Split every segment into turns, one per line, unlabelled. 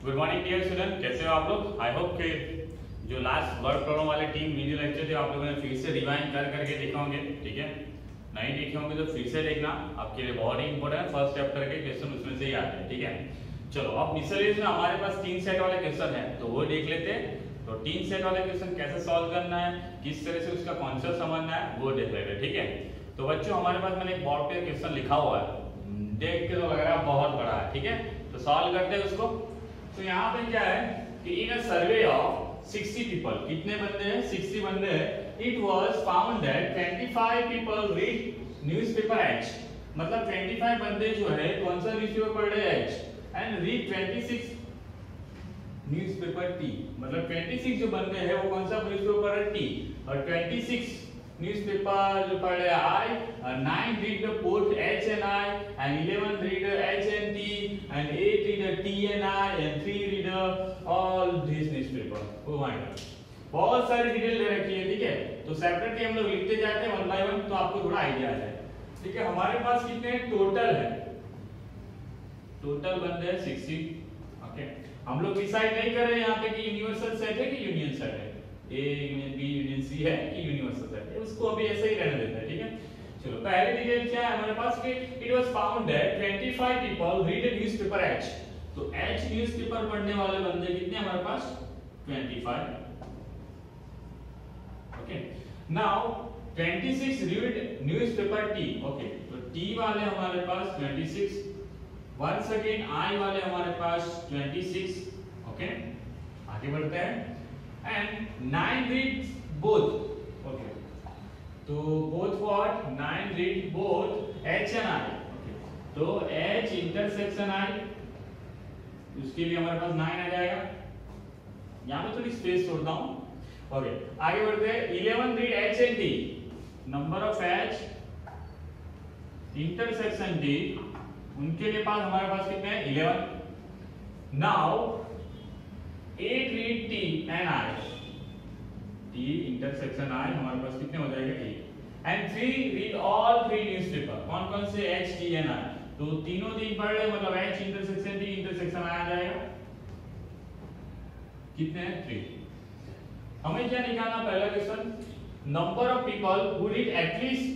Good morning dear student, कैसे हो आप लोग। आई होप कि जो लास्ट वर्ड प्रॉब्लम वाले टीम वीडियो लेक्चर थे आप लोगों ने फिर से रिवाइंड कर करके देखे होंगे। ठीक है, नहीं देखे होंगे तो फिर से देखना, आपके लिए बहुत ही इंपॉर्टेंट है। फर्स्ट चैप्टर के क्वेश्चन उसमें से ही आते हैं। ठीक है, चलो अब मिसलेनियस में हमारे पास 3 सेट वाले क्वेश्चन है तो वो देख लेते हैं। तो 3 सेट वाले क्वेश्चन कैसे सॉल्व करना है, किस तरह से उसका कॉन्सेप्ट समझना है वो देख लेते हैं। ठीक है, तो बच्चों हमारे पास मैंने एक बोर्ड पे क्वेश्चन लिखा हुआ है, देख के तो लग रहा है बहुत बड़ा है। ठीक है, तो सॉल्व करते हैं उसको। तो यहाँ पे क्या है कि इन अ सर्वे ऑफ 60 पीपल, कितने बंदे हैं, 60 बंदे हैं। It was found that 25 people read newspaper H, मतलब 25 बंदे जो है कौन सा न्यूज़पेपर पढ़ रहे हैं, H, and read 26 newspaper T, मतलब 26 जो बंदे हैं वो कौन सा न्यूज़पेपर है, टी, और 26 न्यूज़पेपर जो पढ़ रहे हैं आई, 9 read the both H and I, and 11 read H and T, and 8 read T and I, and 3 read all these newspaper। oh my god, बहुत सारी डिटेल दे रखी है। ठीक है, तो सेपरेटली हम लोग लिखते जाते हैं 1 by 1, तो आपको थोड़ा आइडिया आ जाए। ठीक है, हमारे पास कितने टोटल है, टोटल बंदे हैं 60। ओके, हम लोग डिसाइड नहीं कर रहे हैं यहाँ पे कि यूनिवर्सल सेट है कि यूनियन सेट है, A union B union C है कि यूनिवर्सल सेट है, उसको अभी ऐसे ही रहने देते हैं। ठीक है, चलो पहली डिटेल क्या है हमारे पास कि it was found that 25 people read a newspaper H. तो एच न्यूज़पेपर पढ़ने वाले बंदे कितने हमारे पास, 25। Okay, now 26 read newspaper T. Okay, तो टी वाले हमारे पास 26, वंस अगेन आई वाले हमारे पास 26। ओके, आगे बढ़ते हैं। and 9 read both। okay, तो both what, 9 read both H and I। okay, तो H इंटरसेक्शन I, उसके लिए हमारे पास 9 आ जाएगा। यहाँ पे थोड़ी स्पेस छोड़ता हूँ। ओके, आगे बढ़ते हैं। 11 read H and T, number of H intersection T, उनके लिए पास हमारे पास कितने हैं, 11। Now 8 read T and I, T intersection I हमारे पास कितने हो जाएगा, 8, and 3 read all 3 newspaper। कौन कौन से, H, T and I, तो तीनों तीन पढ़ रहे मतलब H intersection T intersection I आ जाएगा। कितने हैं, 3। हमें क्या निकालना, पहला question, number of people who read at least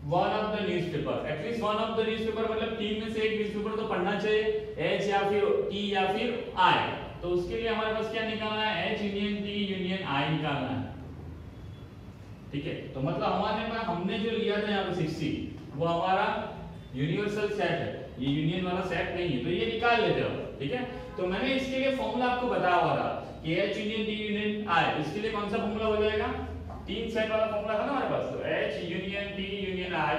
one of the newspaper. At least one of the newspaper मतलब तीन में से एक न्यूज़पेपर तो पढ़ना चाहिए, H या फिर T या फिर I। तो उसके लिए हमारे पास क्या निकालना है, H union T union I निकालना है। ठीक है, तो मतलब हमारे पास हमने जो लिया था यहाँ पे 60, वो हमारा यूनिवर्सल सेट है, ये यूनियन वाला सेट नहीं है, तो ये निकाल लेते हो। ठीक है, तो मैंने इसके लिए फॉर्मूला आपको बताया हुआ था कि H union T union I, इसके लिए कौन सा फॉर्मूला हो जाएगा, 3 सेट वाला फॉर्मूला था ना हमारे पास, तो H union T union I,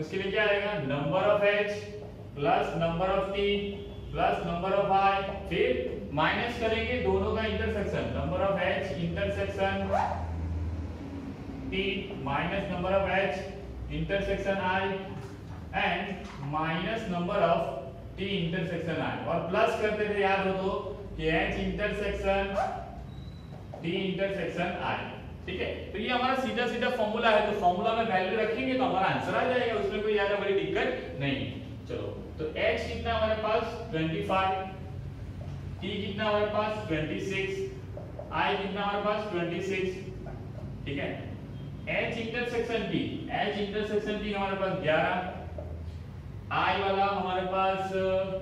उसके लिए क्या आएगा, number of H plus number of T plus number of I, फिर माइनस करेंगे दोनों का intersection, number of H intersection T minus number of H intersection I, and minus number of T intersection I, और plus करते थे, याद हो तो, कि H intersection T intersection I। ठीक है, तो ये हमारा सीधा सीधा फॉर्मूला है, तो फॉर्मूला में वैल्यू रखेंगे तो हमारा आंसर आ जाएगा, उसमें कोई ज्यादा बड़ी दिक्कत नहीं। चलो, तो H कितना हमारे पास 25, T कितना हमारे पास 26, I कितना हमारे पास 26। ठीक है, H intersection T, H intersection T हमारे पास 11, I वाला हमारे पास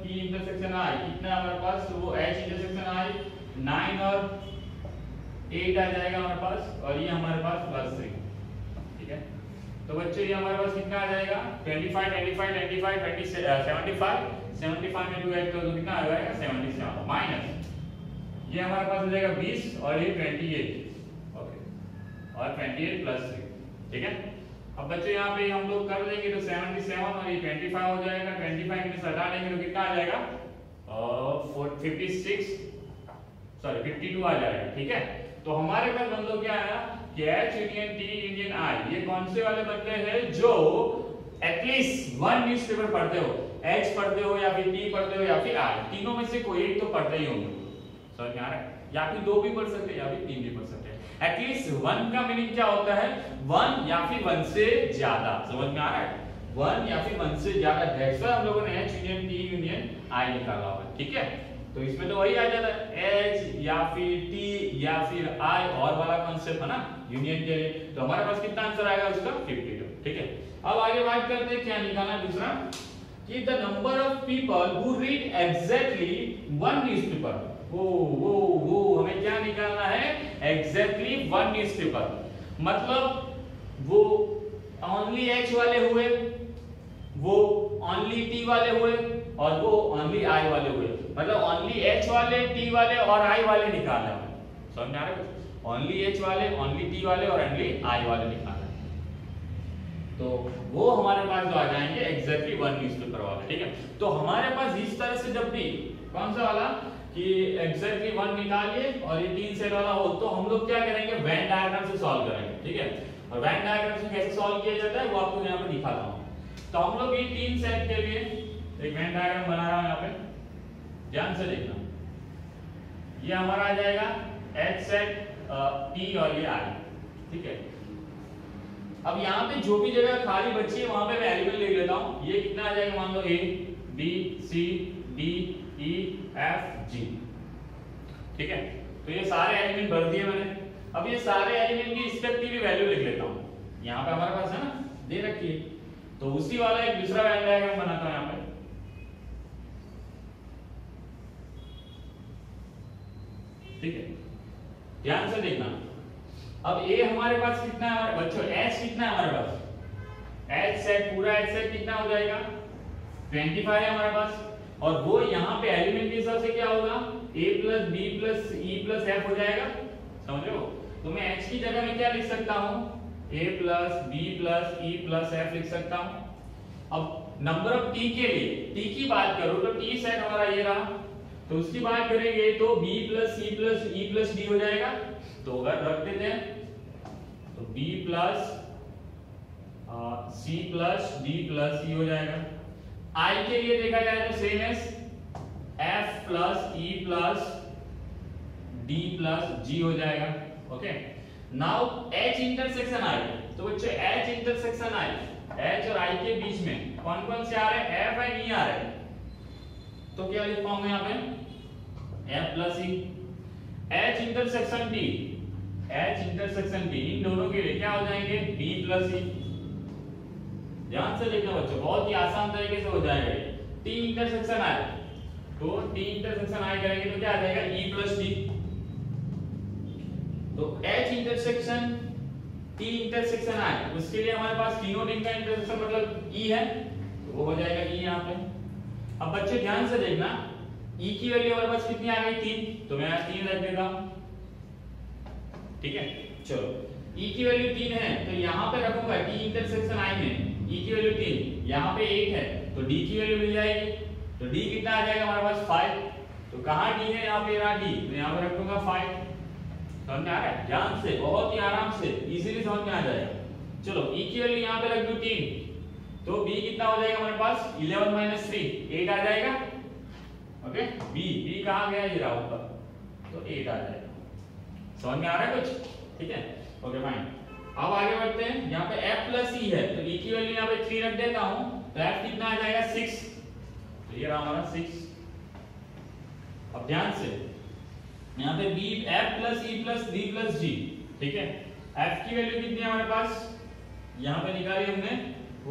T इंटरसेक्शन I कितना हमारे पास, वो H इंटरसेक्शन I 9 और 8 आ जाएगा हमारे पास, और ये हमारे पास +3। ठीक है, तो बच्चों ये हमारे पास कितना आ जाएगा, 25 25 25 20 75, 75 में 2 ऐड कर दो कितना आ जाएगा, 77, माइनस ये हमारे पास हो जाएगा 20 और ये 28। ओके, और 28 + 3। ठीक है, अब बच्चों यहाँ पे हम लोग कर लेंगे तो 77 और ये 25 हो जाएगा, 25 में से हटा लेंगे तो कितना आ जाएगा, 52 आ जाएगा। ठीक है, तो हमारे पास बंदों क्या आया कि H union T union I, ये कौन से वाले बंदे हैं जो एटलीस्ट 1 न्यूज़पेपर पढ़ते हो, H पढ़ते हो या फिर T पढ़ते हो या फिर I, तीनों में से कोई एक तो पढ़ते ही होंगे। समझ में आ रहा है, या फिर 2 भी पढ़ सकते हैं या फिर 3 भी पढ़ सकते हैं। एटलीस्ट 1 का मीनिंग क्या होता है, 1 या फिर 1 से ज्यादा। समझ में आ रहा है, 1 या फिर 1 से ज्यादा, दैट्स व्हाई हम लोगों ने H union T union I निकाला हुआ है। ठीक है, तो इसमें तो वही आ जाता है एच या फिर टी या फिर आई और वाला कॉन्सेप्ट है ना यूनियन के लिए। तो हमारे पास कितना आंसर आएगा उसका 52। ठीक है, अब आगे बात करते हैं क्या निकालना दूसरा कि the number of people who read exactly one newspaper. वो हमें क्या निकालना है, एग्जैक्टली वन न्यूज़पेपर। मतलब वो ओनली एच वाले हुए, वो ओनली टी वाले हुए और वो ओनली आई वाले हुए। मतलब ओनली एच वाले, टी वाले और आई वाले निकालना है। समझ में आ रहा है? ओनली एच वाले, ओनली टी वाले और ओनली आई वाले निकालना है। तो वो हमारे पास जो आ जाएंगे एग्जैक्टली वन न्यूज़पेपर वाले। ठीक है, तो हमारे पास इस तरह से जब भी कौन सा वाला कि एग्जैक्टली वन निकालिए और ये 3 सेट वाला हो, तो हम लोग क्या करेंगे, वेन डायग्राम से सॉल्व करेंगे। ठीक है, और वेन डायग्राम से कैसे सॉल्व किया जाता है वो आपको यहाँ पे दिखाता हूँ। तो हम लोग ये 3 सेट के लिए एक वेन डायग्राम बना रहा हूँ, यहाँ पे ध्यान से देखना। ये हमारा आ जाएगा एच सेट, टी और ये आई। ठीक है, अब यहाँ पे जो भी जगह खाली बची है वहां पे मैं एलिमेंट लिख लेता हूँ। ये कितना आ जाएगा, मान लो A B C D E F G. ठीक है, तो ये सारे एलिमेंट भर दिए मैंने। अब ये सारे एलिमेंट की रिस्पेक्टिव वैल्यू लिख लेता हूँ। यहाँ पे हमारे पास है ना, दे रखी है, तो उसी वाला एक दूसरा वेन डायग्राम बनाता हूँ यहाँ पे। ठीक है, ध्यान से देखना। अब ए हमारे पास कितना है बच्चों, एच कितना है हमारे पास, एच सेट पूरा एच सेट कितना हो जाएगा 25 है हमारे पास। और वो यहाँ पे एलिमेंट के हिसाब से क्या होगा, a plus B plus E plus F हो जाएगा। समझ रहे हो? तो मैं h की जगह में क्या लिख सकता हूँ, a plus B plus E plus F लिख सकता हूँ। अब नंबर ऑफ t के लिए, t की बात करो तो t सेट हमारा ये रहा, तो उसकी बात करेंगे तो b plus c plus e plus d हो जाएगा। तो अगर रख देते हैं तो b plus c plus d plus e हो जाएगा। I के लिए देखा जाए तो same S f plus e plus d plus g हो जाएगा। Okay, now h intersection I, तो बच्चों h इंटरसेक्शन I, h और I के बीच में कौन कौन से आ रहे हैं, f एंड e आ रहे हैं। तो क्या लिख पाऊंगा यहाँ पे, f plus e। h intersection d, h intersection d, इन दोनों के लिए क्या हो जाएंगे, b प्लस e। ध्यान से देखना बच्चों, बहुत ही आसान तरीके से हो जाएगा। टी इंटरसेक्शन आई, तो टी इंटरसेक्शन आई करेंगे तो क्या आ जाएगा, ई प्लस टी। तो एच इंटरसेक्शन टी इंटरसेक्शन आई, उसके लिए हमारे पास तीनों टीम का इंटरसेक्शन मतलब ई है, तो वो हो जाएगा ई यहाँ पे। अब बच्चे ध्यान से देखना, ई की वैल्यू हमारे पास कितनी आ गई 3, तो मैं 3 रख देता हूँ। ठीक है, चलो ई की वैल्यू 3 है तो यहाँ पे रखूंगा टी इंटरसेक्शन आई में E की वैल्यू 3, यहाँ पे 8 है तो D की वैल्यू मिल जाएगी। तो D कितना आ जाएगा हमारे पास 5, तो कहाँ D है, यहाँ पे रहा D, तो यहाँ पे रखूंगा 5। समझ में आ रहा है? ध्यान से, बहुत ही आराम से, इजीली समझ में आ जाएगा। चलो E की वैल्यू यहाँ पे रख दूं 3, तो B कितना हो जाएगा हमारे पास 11 माइनस 3, 8 आ जाएगा। ओके, B कहाँ गया, ये रहा ऊपर, तो 8 आ जाएगा। समझ में आ रहा है कुछ? ठीक है, ओके फाइन। अब आगे बढ़ते हैं, यहाँ पे f प्लस e है तो e की वैल्यू यहाँ पे 3 रख देता हूँ, तो f कितना आ जाएगा 6, तो ये रहा हमारा 6। अब ध्यान से यहाँ पे b f plus e plus d plus g। ठीक है, f की वैल्यू कितनी है हमारे पास, यहाँ पे निकाली हमने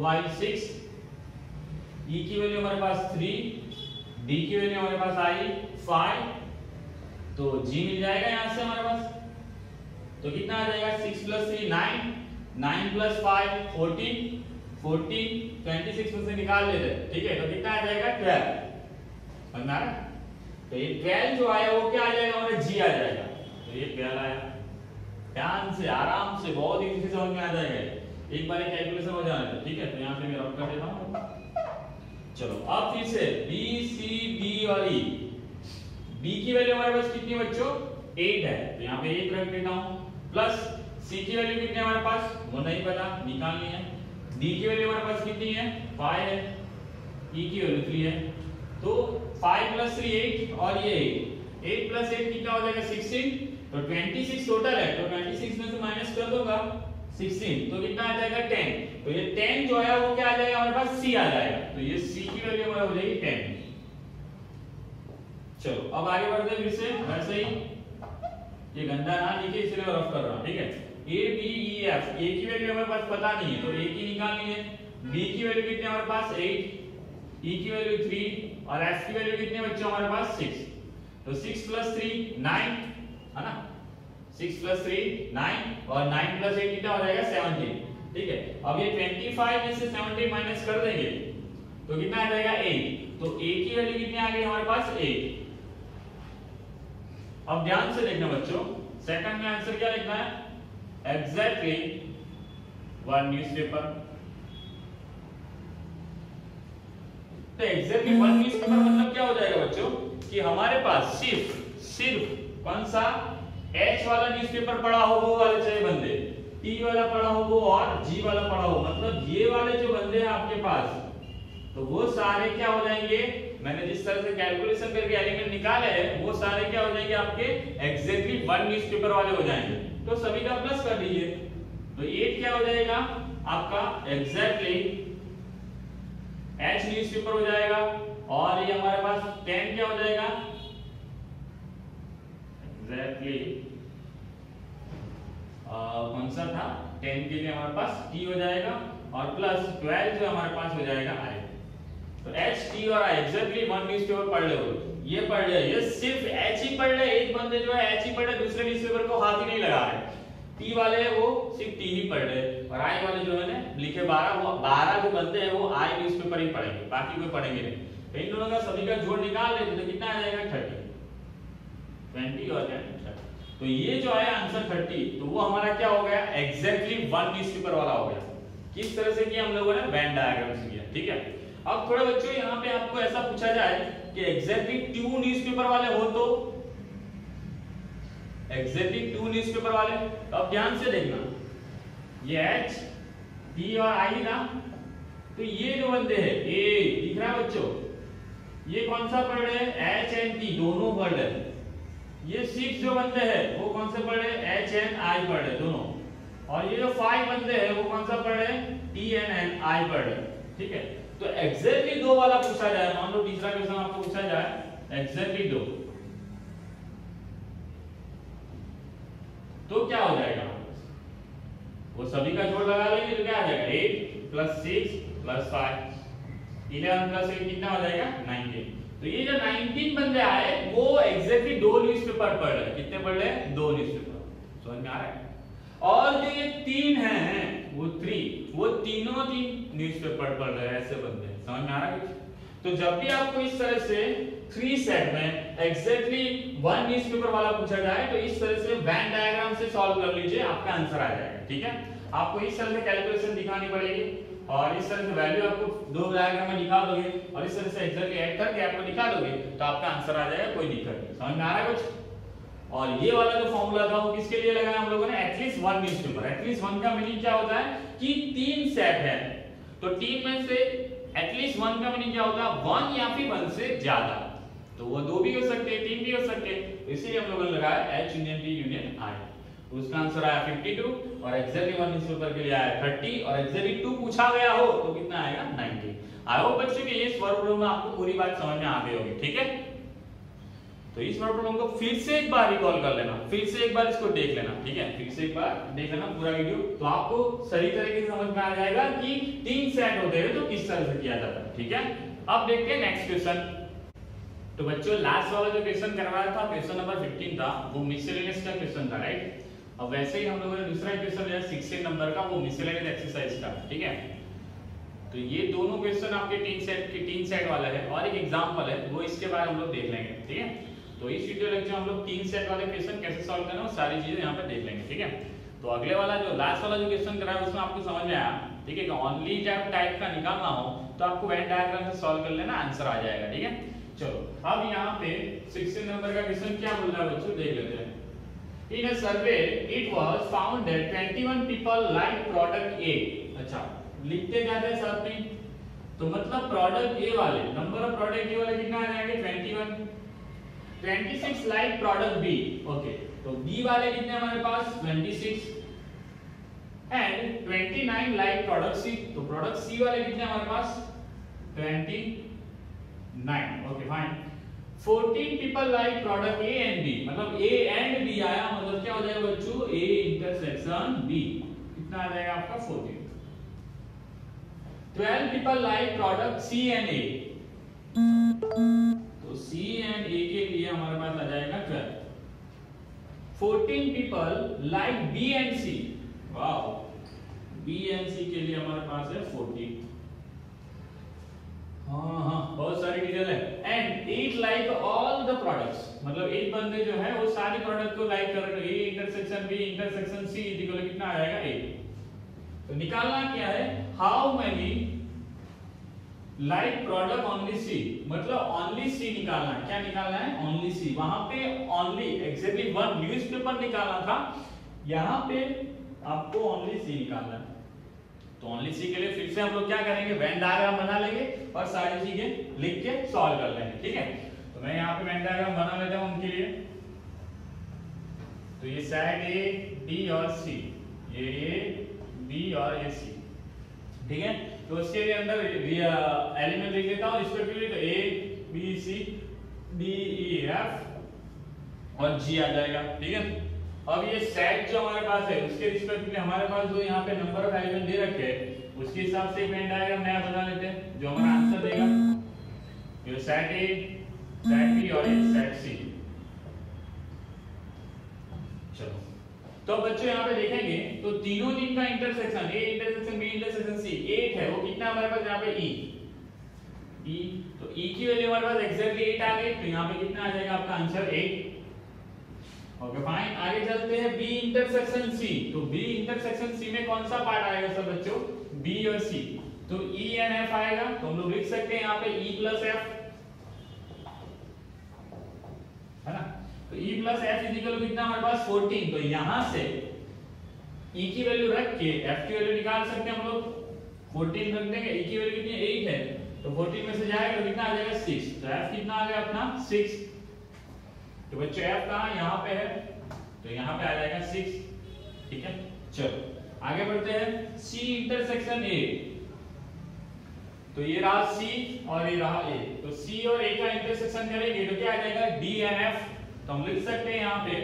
y 6, e की वैल्यू हमारे पास 3, d की वैल्यू हमारे पास आई 5, तो g मिल जाएगा यहाँ से हमारे पास। तो कितना आ जाएगा 6 प्लस 3 9, 9 प्लस 5 14, 14 26 में से निकाल लेते हैं। ठीक है, तो कितना आ जाएगा 12। समझ में आ रहा है? तो ये 12 जो आया वो क्या आ जाएगा हमारा g आ जाएगा, तो ये 12 आया। ध्यान से, आराम से, बहुत ही इजी समझ में आ जाएगा। एक बार कैलकुलेशन हो जाने दो। ठीक है, तो यहाँ पे मैं रब कर देता हूँ। चलो अब फिर से b c d और e, b की वैल्यू हमारे पास कितनी बच्चों 8 है, तो यहाँ पे 1 रख देता हूँ, प्लस c की वैल्यू कितनी है हमारे पास, वो नहीं पता, निकालनी है। d की वैल्यू हमारे पास कितनी है 5 है, e की वैल्यू 3 है, तो 5 प्लस 3 8 और ये 8 प्लस 8 कितना हो जाएगा 16, तो 26 टोटल है, तो 26 में से माइनस कर दूंगा 16, तो कितना आ जाएगा 10। तो ये 10 जो है वो क्या आ जाएगा हमारे पास c आ जाएगा, तो ये c की वैल्यू हमारी हो जाएगी 10। चलो अब आगे बढ़ते हैं फिर से वैसे ही, ये गंदा ना लिखे इसलिए रफ कर रहा हूं, ठीक है। ए बी ई एफ, ए की वैल्यू हमारे पास पता नहीं है तो ए की निकालनी है, बी की वैल्यू कितनी हमारे पास 8, ई की वैल्यू 3 और एफ की वैल्यू कितनी बच्चों हमारे पास 6। तो 6 + 3 9 है ना, 6 + 3 9 और 9 + 8 कितना हो जाएगा 17, ठीक है। अब ये 25 में से 17 माइनस कर देंगे तो कितना आ जाएगा 8, तो a की वैल्यू कितनी आ गई हमारे पास 8। अब ध्यान से देखना बच्चों, सेकंड में आंसर क्या लिखना है, एग्जैक्टली 1 न्यूज़पेपर। तो एग्जैक्टली 1 न्यूज़पेपर मतलब क्या हो जाएगा बच्चों कि हमारे पास सिर्फ कौन सा H वाला न्यूज़पेपर पढ़ा हो वो वाले चाहिए बंदे, T वाला पढ़ा हो वो और G वाला पढ़ा हो, मतलब ये वाले जो बंदे हैं आपके पास तो वो सारे क्या हो जाएंगे, मैंने जिस तरह से कैलकुलेशन करके एलिमेंट निकाले हैं वो सारे क्या हो जाएंगे आपके एग्जैक्टली 1 न्यूज़पेपर वाले हो जाएंगे। तो सभी का प्लस कर दीजिए, तो 8 क्या हो जाएगा आपका एग्जैक्टली H न्यूज़पेपर हो जाएगा, और ये हमारे पास 10 क्या हो जाएगा एग्जैक्टली कौन सा था 10 के लिए हमारे पास T हो जाएगा, और प्लस 12 जो हमारे पास हो जाएगा I। तो H T और I एग्जैक्टली 1 न्यूज़पेपर पढ़ ले, ये पढ़ ले, ये सिर्फ H ही पढ़ ले, एक बंदे जो है H ही पढ़ ले, दूसरे न्यूज़पेपर को हाथ ही नहीं लगा है। T वाले है वो सिर्फ T ही पढ़ ले, और I वाले जो है ना लिखे 12, वो 12 जो बंदे हैं वो I न्यूज़पेपर ही पढ़ेंगे, बाकी कोई पढ़ेंगे नहीं। तो इन दोनों का सभी का जोड़ निकाल लेते तो कितना आ जाएगा 30, 20 और 10। तो ये जो है आंसर 30, तो वो हमारा क्या हो गया एग्जैक्टली 1 न्यूज़पेपर वाला हो गया। किस तरह से किया हम लोगों ने, वेन डायग्राम से किया, ठीक है। अब थोड़े बच्चों यहाँ पे आपको ऐसा पूछा जाए कि एग्जैक्टली 2 न्यूज़पेपर वाले हो तो एग्जैक्टली 2 न्यूज़पेपर वाले, तो अब ध्यान से देखना, ये H T और I ना, तो ये जो बंदे हैं ए दिख रहा है बच्चों, ये कौन सा पढ़ रहे हैं H and T दोनों पढ़ रहे हैं। ये 6 जो बंदे हैं वो कौन से पढ़ रहे हैं H and I पढ़ रहे हैं दोनों, और ये जो 5 बंदे हैं वो कौन सा पढ़ रहे हैं T and I पढ़ रहे हैं, ठीक है। तो एग्जैक्टली 2 वाला पूछा जाए, मान लो तीसरा क्वेश्चन आपको पूछा जाए एग्जैक्टली 2, तो क्या हो जाएगा, वो सभी का जोड़ लगा लेंगे तो क्या आ जाएगा 8 + 6 + 5, 11 + 8 कितना हो जाएगा 19। तो ये जो 19 बंदे आए वो एग्जैक्टली 2 न्यूज़पेपर पढ़ रहे हैं, कितने पढ़ रहे हैं 2 न्यूज़पेपर, समझ में आ रहा है। और जो ये 3 हैं वो 3, वो तीनों 3 न्यूज़पेपर पढ़ रहे हैं, ऐसे बंदे, समझ में आ रहा है। तो जब भी आपको इस तरह से 3 सेट में एग्जैक्टली 1 न्यूज़पेपर वाला पूछा जाए तो इस तरह से वेन डायग्राम से सॉल्व कर लीजिए, आपका आंसर आ जाएगा, ठीक है। आपको इस तरह से कैलकुलेशन दिखानी पड़ेगी, और इस तरह से वैल्यू आपको 2 डायग्राम में दिखा दोगे, और इस तरह से एग्जैक्टली ऐड करके आपको दिखा दोगे तो आपका आंसर आ जाएगा, कोई दिक्कत नहीं, समझ में आ रहा है कुछ। और ये वाला जो फॉर्मूला था वो किसके लिए लगाया हम लोगों ने, एटलीस्ट 1 न्यूज़पेपर। एटलीस्ट 1 का मीनिंग क्या होता है कि 3 सेट है, तो 3 में से एटलीस्ट 1 का मीनिंग क्या होता है 1 या फिर 1 से ज्यादा, तो वो 2 भी हो सकते हैं 3 भी हो सकते हैं, इसीलिए हम लोगों ने लगाया H union T union I। तो उसका आंसर आया 52, और एग्जैक्टली 1 न्यूज़पेपर के लिए आया 30, और एग्जैक्टली 2 पूछा गया हो तो कितना आएगा 90। आई होप बच्चों कि इस वर्क प्रॉब्लम में आपको पूरी बात समझ में आ गई होगी, ठीक है। तो इस वर्क प्रॉब्लम को फिर से एक बार रिकॉल कर लेना, फिर से एक बार इसको देख लेना, ठीक है, फिर से एक बार देख लेना पूरा वीडियो, तो आपको सही तरीके से समझ में आ जाएगा कि 3 सेट होते हैं तो किस तरह से किया जाता है, ठीक है। अब देखते हैं नेक्स्ट क्वेश्चन। तो बच्चों लास्ट वाला जो क्वेश्चन करवाया था, क्वेश्चन नंबर 15 था, वो मिसलेनियस का क्वेश्चन था, राइट। अब वैसे ही हम लोगों ने दूसरा क्वेश्चन लिया 16 नंबर का, वो मिसलेनियस एक्सरसाइज का, ठीक है। तो ये दोनों क्वेश्चन आपके 3 सेट वाला है, और एक एग्जांपल है वो इसके बारे में हम लोग देख लेंगे, ठीक है। तो इस वीडियो लेक्चर में हम लोग 3 सेट वाले क्वेश्चन कैसे सॉल्व करना है सारी चीजें यहाँ पे देख लेंगे, ठीक है। तो अगले वाला जो लास्ट वाला जो क्वेश्चन कराया उसमें आपको समझ में आया, ठीक है, कि ओनली टाइप का निकालना हो तो आपको वेन डायग्राम से सॉल्व कर लेना, आंसर आ जाएगा, ठीक है। चलो अब यहाँ पे 16 नंबर का क्वेश्चन क्या बोल रहा है बच्चों, देख लेते हैं। In a survey, it was found that 21 people like product A। अच्छा, लिखते क्या थे साथ में, तो मतलब प्रोडक्ट ए वाले, नंबर ऑफ प्रोडक्ट ए वाले कितना आ जाएंगे 21, 26 लाइक प्रोडक्ट बी, ओके। तो बी वाले कितने हमारे पास 26, एंड 29 लाइक प्रोडक्ट सी, तो प्रोडक्ट सी वाले कितने हमारे पास 29, okay fine. 14 people like product A and B, मतलब A and B आया, मतलब क्या हो जाएगा बच्चों, A इंटरसेक्शन B, कितना आ जाएगा आपका 14। 12 people like product C and A, तो C and A के लिए हमारे पास आ जाएगा 12। 14 people like B and C, wow, B and C के लिए हमारे पास है 14। हाँ बहुत सारी डिटेल है। And 8 like all the products, मतलब एक बंदे जो है वो सारे प्रोडक्ट को लाइक कर रहे हैं। A intersection B intersection C equal कितना आ जाएगा 8। तो निकालना क्या है, how many like product only C, मतलब ओनली सी निकालना है। क्या निकालना है, ओनली सी। वहां पे ओनली एक्जेक्टली वन न्यूज़पेपर निकालना था, यहाँ पे आपको ओनली सी निकालना है। तो ओनली सी के लिए फिर से हम लोग क्या करेंगे, वेन डायग्राम बना लेंगे और सारी चीजें लिख के सॉल्व कर लेंगे, ठीक है। तो मैं यहाँ पे वेन डायग्राम बना लेता हूँ उनके लिए। तो ये सेट ए बी और सी, ये ए बी और ये सी, ठीक है। तो उसके लिए अंदर एलिमेंट लिख देता हूँ रिस्पेक्टिवली, तो A B C D E F और जी आ जाएगा, ठीक है। अब ये सेट जो हमारे पास है उसके रिस्पेक्टिवली हमारे पास जो यहाँ पे नंबर ऑफ एलिमेंट दे रखे हैं उसके हिसाब से वेन डायग्राम नया बना लेते हैं जो हमारा आंसर देगा। ये सेट ए, सेट बी और ये सेट सी। चलो तो बच्चों यहाँ पे देखेंगे तो तीनों दिन का intersection, A intersection B intersection C 8 है, वो कितना हमारे पास यहाँ पे ई, तो ई की वैल्यू हमारे पास एग्जैक्टली 8 आ गई, तो यहाँ पे कितना आ जाएगा आपका आंसर 8। ओके फाइन, आगे चलते हैं बी इंटरसेक्शन सी। तो बी इंटरसेक्शन सी में कौन सा पार्ट आएगा सब बच्चों, बी और सी, तो ई एंड एफ आएगा। तो हम लोग लिख सकते हैं यहाँ पे ई प्लस एफ, है ना। तो ई प्लस एफ इक्वल कितना हमारे पास 14। तो यहां से ई की वैल्यू रख के एफ की वैल्यू निकाल सकते हैं हम लोग। 14 रख देंगे, ई की वैल्यू कितनी 8 है, तो 14 में से जाएगा तो कितना आ जाएगा 6। तो एफ कितना आ गया अपना 6। तो बच्चों एफ कहां, यहां पे है, तो यहां पे आ जाएगा 6, ठीक है। चलो आगे बढ़ते हैं, सी इंटरसेक्शन ए। तो ये रहा सी और ये रहा ए, तो सी और ए का इंटरसेक्शन करेंगे तो क्या आ जाएगा डी एंड एफ। तो हम लिख सकते हैं यहाँ पे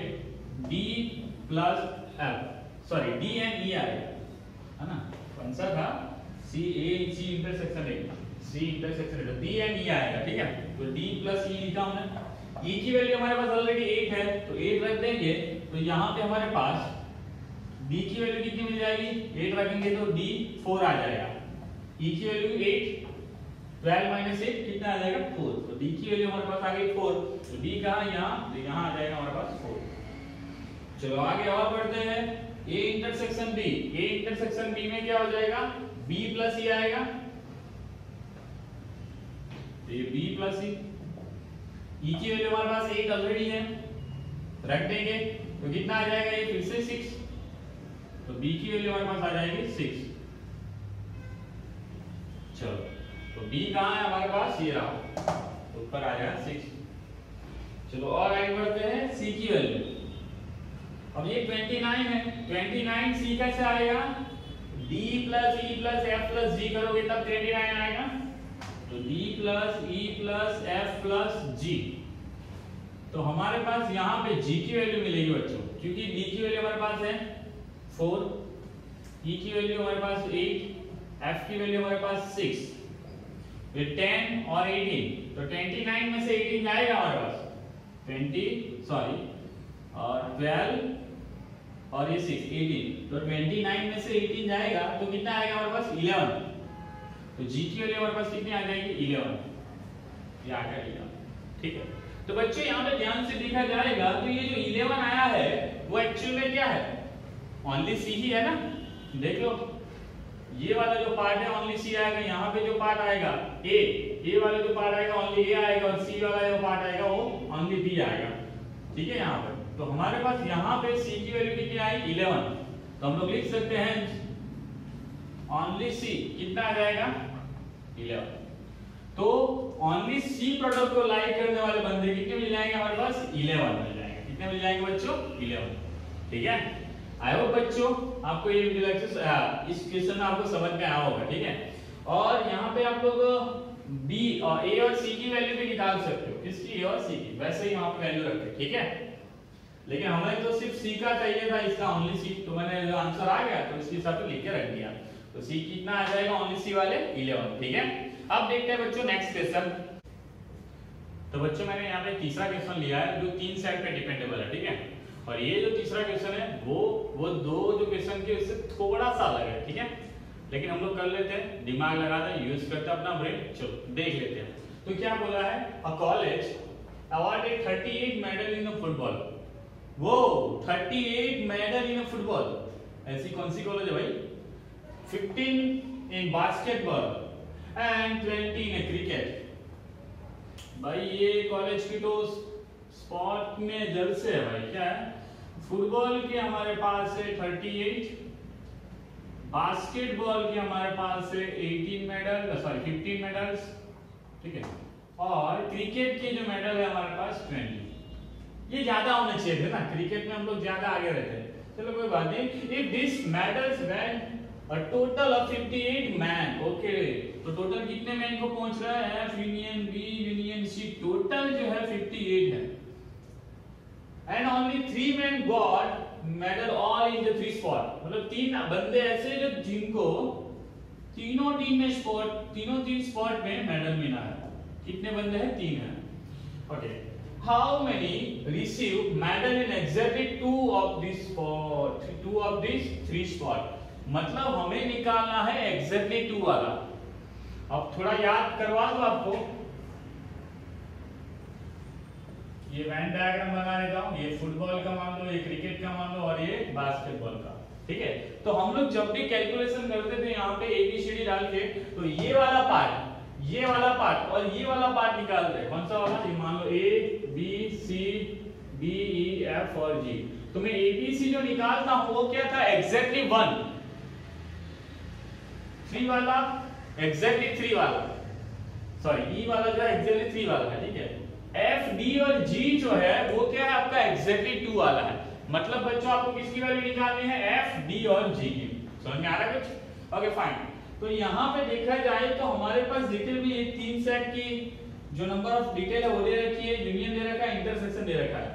D plus F, sorry D and E आएगा, है ना। कौन सा था, C A, C intersection A, C intersection A, D and E आएगा, ठीक है। तो डी प्लस ई लिखा हमने। ई की वैल्यू हमारे पास ऑलरेडी 8 है, तो 8 रख देंगे, तो यहाँ पे हमारे पास डी की वैल्यू कितनी मिल जाएगी, 8 रखेंगे तो डी 4 आ जाएगा। ई की वैल्यू 8, 12 माइनस 8 कितना आ जाएगा 4। तो डी की वैल्यू हमारे पास आ गई 4, तो डी कहाँ, यहाँ, तो यहाँ आ जाएगा हमारे पास 4। चलो आगे और बढ़ते हैं, A intersection B. A intersection B में क्या हो जाएगा, बी प्लस ई आएगा, ये बी प्लस ई। ई की वैल्यू हमारे पास 8 ऑलरेडी है, रख देंगे तो कितना आ जाएगा, ये फिर से 6, तो बी की वैल्यू हमारे पास आ जाएगी 6। चलो तो बी कहाँ है हमारे पास, ये रहा, तो ऊपर आ जाएगा 6। चलो और आगे बढ़ते हैं, सी की वैल्यू। अब ये 29 है, 29 सी कैसे आएगा, D plus E plus F plus G करोगे तब 29 आएगा। तो d plus E plus F plus G, तो हमारे पास यहाँ पे g की वैल्यू मिलेगी बच्चों, क्योंकि d की वैल्यू हमारे पास है 4, e की वैल्यू हमारे पास 8, f की वैल्यू हमारे पास 6, ये 10 और 18, तो 29 में से 18 जाएगा हमारे पास 20, सॉरी, और 12 और ये 6 18, तो 29 में से 18 जाएगा तो कितना आएगा हमारे पास 11। तो g की वैल्यू हमारे पास कितनी आ जाएगी 11, ये आ गया 11, ठीक है। तो बच्चों यहाँ पे ध्यान से देखा जाएगा तो ये जो 11 आया है वो एक्चुअल में क्या है, ओनली सी ही है ना। देख लो ये वाला जो पार्ट है ओनली सी आएगा, यहाँ पे जो पार्ट आएगा ए वाला जो पार्ट आएगा ओनली ए आएगा, और सी वाला जो पार्ट आएगा वो ओनली बी आएगा, ठीक है। यहाँ पे तो हमारे पास यहाँ पे सी की वैल्यू कितनी आई 11, तो हम लोग लिख सकते हैं ओनली सी कितना आ जाएगा 11। तो ओनली सी प्रोडक्ट को लाइक करने वाले बंदे कितने मिल जाएंगे हमारे पास 11 मिल जाएंगे। कितने मिल जाएंगे बच्चों 11, ठीक है। आई होप बच्चों आपको ये इस क्वेश्चन में आपको समझ में आया होगा, ठीक है। और यहाँ पे आप लोग बी और ए और सी की वैल्यू भी निकाल सकते हो, किसकी, ए और सी की, वैसे ही वहां पे वैल्यू रखे, ठीक है। लेकिन हमें तो सिर्फ सी का चाहिए था, इसका ओनली सी, तो मैंने जो आंसर आ गया तो इसके हिसाब से लिख के रख दिया। तो सी कितना आ जाएगा ओनली सी वाले 11, ठीक है। अब देखते हैं बच्चों नेक्स्ट क्वेश्चन। तो बच्चों मैंने यहाँ पे तीसरा क्वेश्चन लिया है जो 3 सेट पे डिपेंडेबल है, ठीक है। और ये जो तीसरा क्वेश्चन है वो दो जो क्वेश्चन के उससे थोड़ा सा अलग है, ठीक है। लेकिन हम लोग कर लेते हैं, दिमाग लगाते हैं, यूज करते हैं अपना ब्रेन, चलो देख लेते हैं। तो क्या बोला है, a college awarded 38 medal in football. वो 38 मेडल इन फुटबॉल, ऐसी कौन सी कॉलेज है भाई? 15 इन बास्केटबॉल एंड 20 इन क्रिकेट। भाई ये कॉलेज की तो स्पोर्ट में जल से है भाई, क्या है, फुटबॉल के हमारे पास है 38, बास्केटबॉल के हमारे पास है 15 मेडल्स, ठीक है, और क्रिकेट के जो मेडल है हमारे पास 20। ये ज्यादा होने चाहिए थे ना, क्रिकेट में हम लोग ज्यादा आगे रहते हैं, चलो कोई बात नहीं। If this medals when a total of 58 man, okay, तो टोटल कितने मैन को पहुंच रहा है, F union B union C, total जो है 58 है। And only 3 men got medal all in the 3 sport, मतलब 3 बंदे ऐसे जो जिनको तीनों टीम स्पोर्ट में मेडल मिला है। कितने बंदे हैं? 3 हैं, okay. How many receive medal in exactly 2 of these 3 sport, मतलब हमें निकालना है एग्जैक्टली 2 वाला। अब थोड़ा याद करवा दो आपको, ये वैन डायग्राम बना देता हूं, ये फुटबॉल का मान लो, ये क्रिकेट का मान लो, और ये बास्केटबॉल का, ठीक है। तो हम लोग जब भी कैलकुलेशन करते थे यहाँ पे ABCD डाल के, तो ये वाला पार्ट और ये वाला पार्ट निकालते हैं। कौन सा वाला? ये मान लो A B C D E F और G। तो मैं ABC जो निकालता हूं वो क्या था? एग्जैक्टली 1, 3 वाला एग्जैक्टली 3 वाला, सॉरी E वाला जो है एग्जैक्टली 3 वाला है, ठीक है। F D और G जो है वो क्या है आपका? एग्जैक्टली 2 वाला है। मतलब बच्चों आपको किसकी वैल्यू निकालनी है? F D और G की। समझ में आ रहा है कुछ? Okay fine. तो यहाँ पे देखा जाए तो हमारे पास डिटेल में ये 3 सेट की जो नंबर ऑफ डिटेल है वो दे रखी है, यूनियन दे रखा है, इंटरसेक्शन दे रखा है।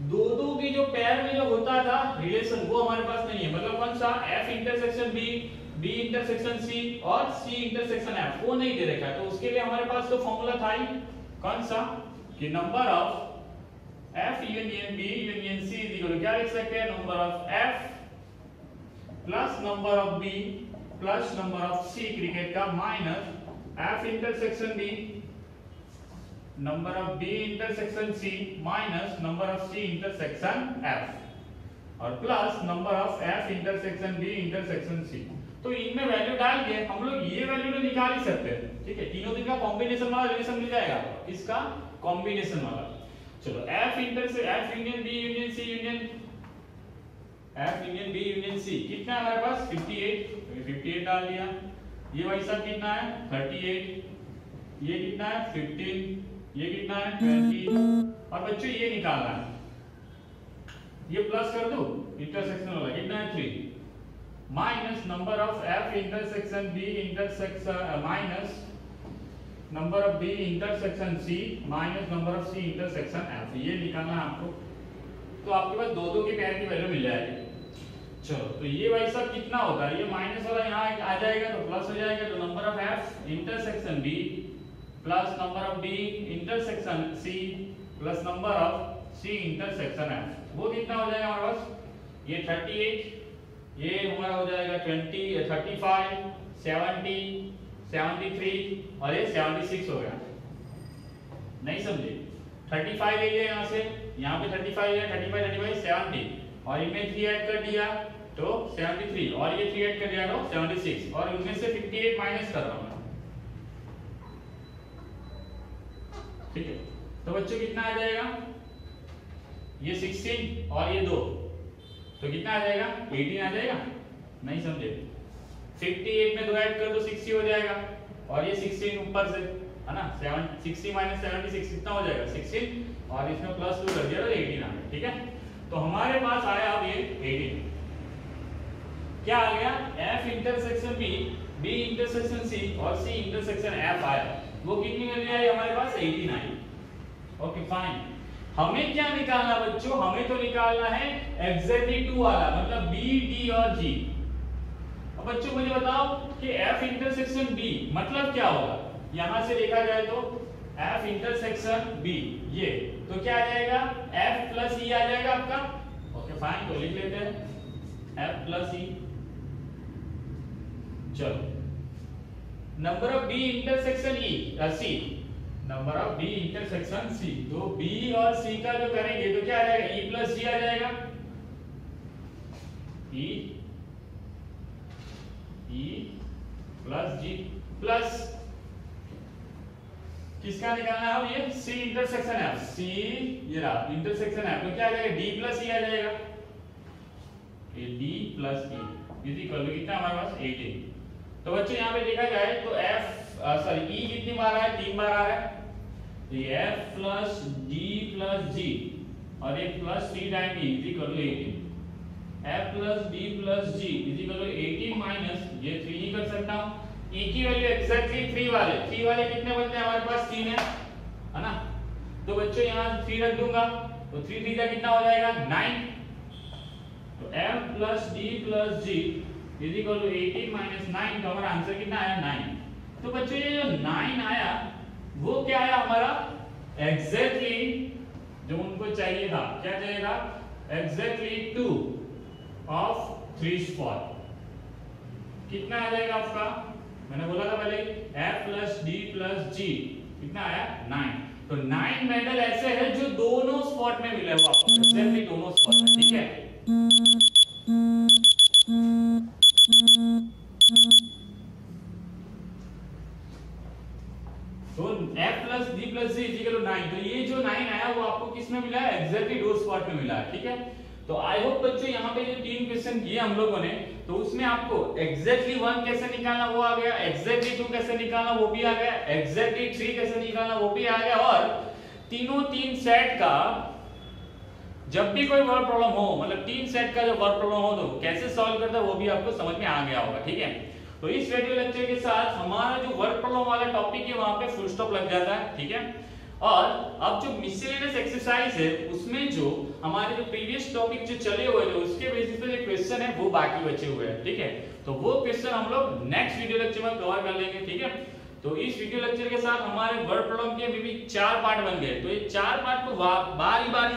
दो की जो पेयर में जो होता था रिलेशन वो हमारे पास नहीं है। मतलब कौन सा? F intersection B, B intersection C और C इंटरसेक्शन F, वो नहीं दे रखा है। तो उसके लिए हमारे पास तो फॉर्मूला था ही, कौन सा? कि number of F union B union C is equal, क्या लिख सकते हैं? Number of F plus number of B plus number of C cricket का minus F intersection B number of B intersection C minus number of C intersection F और plus number of F intersection B intersection C। तो इनमें value डाल के हम लोग ये value तो निकाल ही सकते हैं, ठीक है। तीनों दिन का कॉम्बिनेशन वाला रिलेशन मिल जाएगा, इसका कॉम्बिनेशन वाला। चलो F union B union C union F union B union C कितना है हमारे पास? 58, 58 डाल दिया। ये भाई सब कितना है? 38। ये कितना है? 15। ये कितना है? 20। और बच्चों ये निकालना है, ये प्लस कर दो, इंटरसेक्शन वाला कितना है? 3 minus number of F intersection B intersection minus number of B intersection C minus number of C intersection F, ये निकालना है आपको। तो आपके पास दो की पेयर की वैल्यू मिल जाएगी। चलो तो ये भाई सब कितना होता है? ये माइनस वाला यहाँ आ जाएगा तो प्लस हो जाएगा। तो number of F intersection B plus number of B intersection C plus number of C intersection F, वो कितना हो जाएगा हमारे पास? ये 38, ये हमारा हो जाएगा 20, 35, 70, 73 और ये 76 हो गया। नहीं समझे? 35 ले लिया यहाँ से, यहाँ पे 35 है, 35 70 और इनमें 3 ऐड कर दिया तो 73 और ये 3 ऐड कर दिया तो 76 और उनमें से 58 माइनस कर रहा हूँ, ठीक है। तो बच्चों कितना आ जाएगा? ये 16 और ये 2, तो कितना आ जाएगा? 18 आ जाएगा। नहीं समझे? 58 में 2 ऐड कर दो 60 हो जाएगा और ये 16 ऊपर से है ना, 60 माइनस 76 कितना हो जाएगा? 16 और इसमें प्लस 2 कर दिया तो 18 आ गया, ठीक है। तो हमारे पास आया अब ये 18। क्या आ गया F intersection B intersection C और C इंटरसेक्शन F आया। वो कितनी मिल रही है हमारे पास 89। Okay fine. हमें क्या निकालना बच्चों, हमें तो निकालना है एग्जैक्टली 2 वाला, मतलब B D और G। अब बच्चों मुझे बताओ कि F इंटरसेक्शन B मतलब क्या होगा। यहां से देखा जाए तो F इंटरसेक्शन B ये तो क्या आ जाएगा F प्लस E आ जाएगा आपका। ओके फाइन, तो लिख लेते हैं F प्लस E। चलो number of B intersection C, number of B intersection C, तो B और C का जो करेंगे तो क्या आ जाएगा E प्लस G आ जाएगा। E प्लस G प्लस किसका निकालना है ये C इंटरसेक्शन F, C ये रहा इंटरसेक्शन F, तो क्या आ जाएगा D प्लस E आ जाएगा। ये D plus E is equal to कितना हमारे पास 18। तो बच्चों यहाँ पे देखा जाए तो E कितनी बार आया 3 बार आ रहा है, तो ये F plus D plus G और ये plus 3 time E is equal to 18। F plus D plus G is equal to 18 minus ये 3 ही कर सकता हूँ। E की वैल्यू एग्जैक्टली 3 वाले कितने बनते हैं हमारे पास 3 है ना। तो बच्चों यहाँ 3 रख दूंगा तो 3 3 का कितना हो जाएगा 9। तो F plus D plus G is equal to 18 minus 9, तो हमारा आंसर कितना आया 9। तो बच्चों ये जो 9 आया वो क्या आया हमारा एग्जैक्टली जो उनको चाहिए था, क्या चाहिए था एग्जैक्टली 2 ऑफ 3 स्पॉट। कितना आ जाएगा आपका, मैंने बोला था पहले F plus D plus G कितना आया 9। तो 9 मेडल ऐसे है जो दोनों स्पॉट में मिले वो आपको एग्जैक्टली दोनों स्पॉट में, ठीक है। तो F plus D plus G is equal to 9, तो ये जो 9 आया वो आपको किस में मिला है एग्जैक्टली 2 स्पॉट में मिला है, ठीक है। तो आई होप बच्चों यहाँ पे जो 3 क्वेश्चन किए हम लोगों ने तो उसमें आपको एग्जैक्टली 1 कैसे निकालना वो आ गया, एग्जैक्टली 2 कैसे निकालना वो भी आ गया, एग्जैक्टली 3 कैसे निकालना वो भी आ गया, और तीनों 3 सेट का जब भी कोई वर्ड प्रॉब्लम हो, मतलब 3 सेट का जो वर्ड प्रॉब्लम हो तो कैसे सॉल्व करता है वो भी आपको समझ में आ गया होगा, ठीक है। तो इस वीडियो लेक्चर के साथ हमारा जो वर्ड प्रॉब्लम वाला टॉपिक है वहां पे फुल स्टॉप लग जाता है, ठीक है। और अब जो मिसलेनियस एक्सरसाइज है उसमें जो हमारे जो प्रीवियस टॉपिक जो चले हुए थे उसके बेसिस पे जो क्वेश्चन है वो बाकी बचे हुए हैं, ठीक है। तो वो क्वेश्चन हम लोग नेक्स्ट वीडियो लेक्चर में कवर कर लेंगे, ठीक है। तो इस वीडियो लेक्चर के साथ हमारे वर्ड प्रॉब्लम के भी 4 पार्ट बन गए। तो ये 4 पार्ट को बारी बारी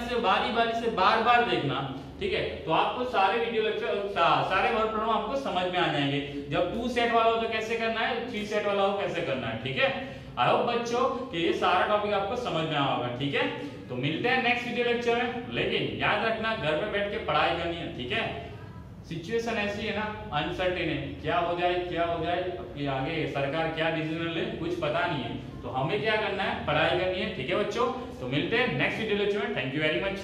से बार बार देखना, ठीक है। तो आपको सारे वीडियो लेक्चर सारे वर्ड प्रॉब्लम आपको समझ में आ जाएंगे। जब 2 सेट वाला हो तो कैसे करना है, 3 सेट वाला हो कैसे करना है, ठीक है। आई होप बच्चों कि ये सारा टॉपिक आपको समझ में आया होगा, ठीक है। तो मिलते हैं नेक्स्ट वीडियो लेक्चर में, लेकिन याद रखना घर पे बैठ के पढ़ाई करनी है, ठीक है। सिचुएशन ऐसी है ना, अनसर्टेन है, क्या हो जाए कि आगे सरकार क्या डिसीजन ले कुछ पता नहीं है। तो हमें क्या करना है, पढ़ाई करनी है, ठीक है बच्चों। तो मिलते हैं नेक्स्ट वीडियो लेक्चर में। Thank you very much.